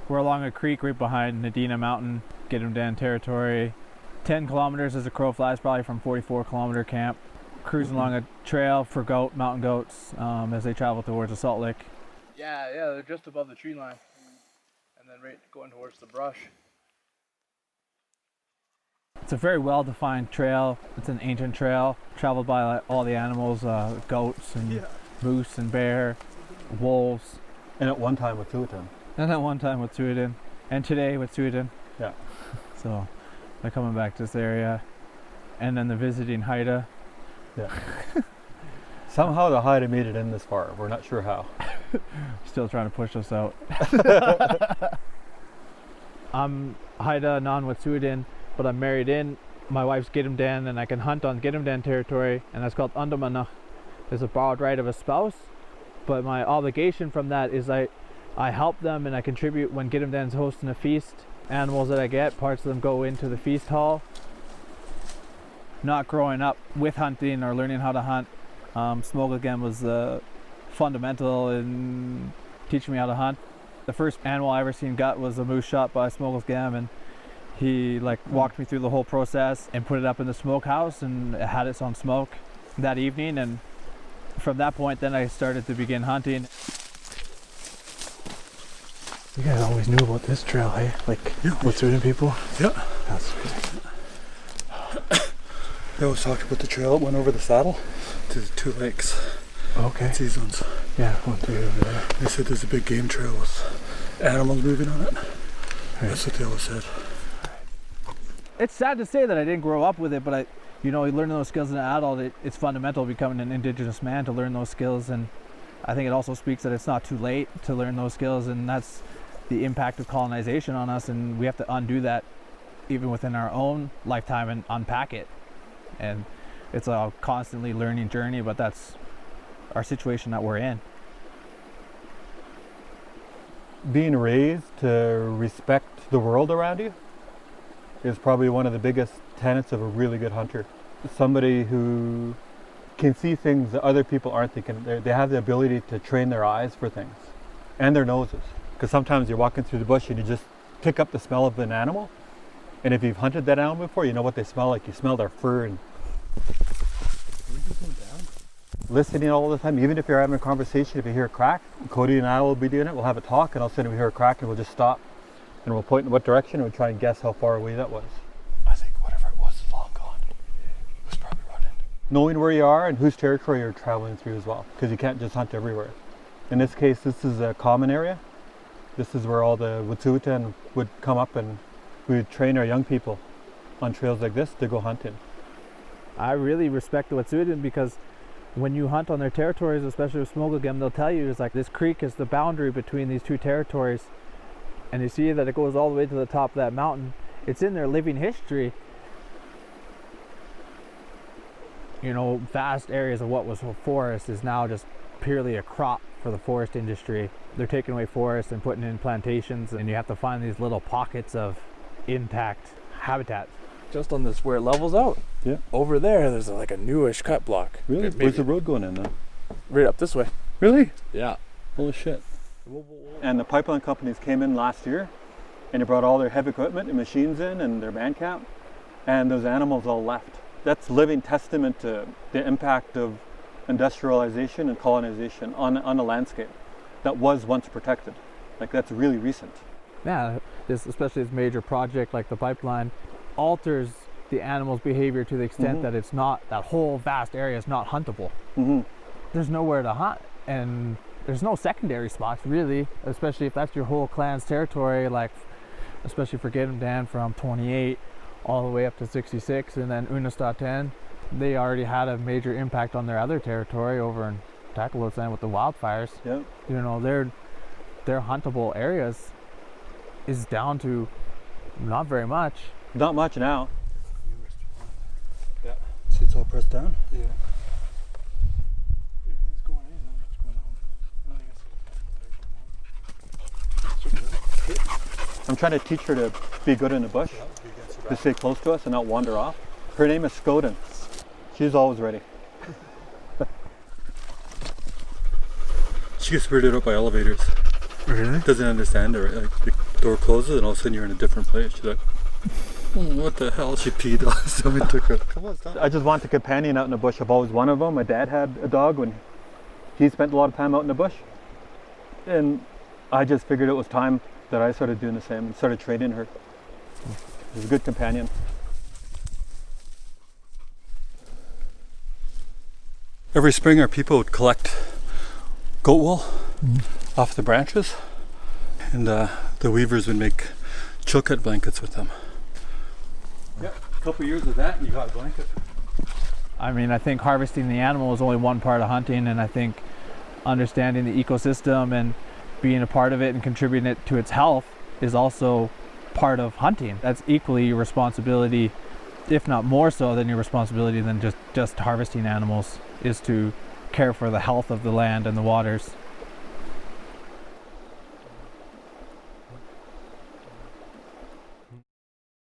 We're along a creek right behind Nadina Mountain, Gidimt'en territory. 10 kilometers as a crow flies, probably from 44-kilometer camp. Cruising along a trail for mountain goats as they travel towards the Salt Lick. Yeah, they're just above the tree line. And then right going towards the brush. It's a very well-defined trail. It's an ancient trail, traveled by all the animals, goats and moose and bear, wolves. And at one time with Gidimt'en. And at one time with Gidimt'en. And today with Gidimt'en. Yeah. So they're coming back to this area. And then the visiting Haida. Yeah. Somehow the Haida made it in this far. We're not sure how. Still trying to push us out. I'm Haida, non-Wet'suwet'en, but I'm married in. My wife's Gidimt'en, and I can hunt on Gidimt'en territory, and that's called Undamanach. There's a borrowed right of a spouse, but my obligation from that is I help them and I contribute when Gidimt'en's hosting a feast. Animals that I get, parts of them go into the feast hall. Not growing up with hunting or learning how to hunt, Smokagam was fundamental in teaching me how to hunt. The first animal I ever seen gut was a moose shot by Smokagam, and he walked me through the whole process and put it up in the smokehouse, and it had its own smoke that evening. And from that point, then I started to begin hunting. You guys always knew about this trail, hey? Wet'suwet'en people? Yeah. That's crazy. They always talked about the trail that went over the saddle to the 2 lakes. Okay. It's these ones. Yeah, one through over there. They said there's a big game trail with animals moving on it. Right. That's what they always said. It's sad to say that I didn't grow up with it, but learning those skills as an adult, it's fundamental becoming an Indigenous man to learn those skills. And I think it also speaks that it's not too late to learn those skills, and that's the impact of colonization on us, and we have to undo that even within our own lifetime and unpack it. And it's a constantly learning journey, but that's our situation that we're in. Being raised to respect the world around you is probably one of the biggest tenets of a really good hunter. Somebody who can see things that other people aren't thinking. They have the ability to train their eyes for things and their noses. Because sometimes you're walking through the bush and you just pick up the smell of an animal. And if you've hunted that animal before, you know what they smell like. You smell their fur. And listening all the time, even if you're having a conversation, if you hear a crack, Cody and I will be doing it. We'll have a talk, and all of a sudden we hear a crack and we'll just stop and we'll point in what direction and we'll try and guess how far away that was. I think whatever it was is long gone. It was probably running. Knowing where you are and whose territory you're traveling through as well, because you can't just hunt everywhere. In this case, this is a common area. This is where all the Wet'suwet'en would come up, and we would train our young people on trails like this to go hunting. I really respect the Wet'suwet'en because when you hunt on their territories, especially with Smokagam, they'll tell you this creek is the boundary between these two territories, and you see that it goes all the way to the top of that mountain. It's in their living history. Vast areas of what was a forest is now just purely a crop for the forest industry. They're taking away forests and putting in plantations, and you have to find these little pockets of intact habitat. Just on this where it levels out. Yeah. Over there's a newish cut block. Really? Where's the road going in then? Right up this way. Really? Yeah. Holy shit. And the pipeline companies came in last year and they brought all their heavy equipment and machines in and their man camp, and those animals all left. That's living testament to the impact of industrialization and colonization on a landscape that was once protected. That's really recent. Yeah, especially this major project like the pipeline alters the animal's behavior to the extent that it's not, that whole vast area is not huntable. There's nowhere to hunt, and there's no secondary spots really, especially if that's your whole clan's territory, especially for Gidimt'en from 28 all the way up to 66, and then Unist'ten. They already had a major impact on their other territory over in Takalusan with the wildfires. Yeah. Their huntable areas is down to not very much. Not much now. Yeah. See, it's all pressed down? Yeah. Everything's going in, not much going out. I'm trying to teach her to be good in the bush, to stay close to us and not wander off. Her name is Skoden. She's always ready. She gets weirded out by elevators. Really? Doesn't understand, or door closes and all of a sudden you're in a different place. She's like, what the hell? She peed. Somebody took her. Come on, stop. I just want a companion out in the bush. I've always wanted one. My dad had a dog when he spent a lot of time out in the bush. And I just figured it was time that I started doing the same and started training her. She's a good companion. Every spring our people would collect goat wool off the branches, and the weavers would make chilkat blankets with them. Yep, a couple years of that and you got a blanket. I mean, I think harvesting the animal is only one part of hunting, and I think understanding the ecosystem and being a part of it and contributing it to its health is also part of hunting. That's equally your responsibility, if not more so than your responsibility than just harvesting animals, is to care for the health of the land and the waters.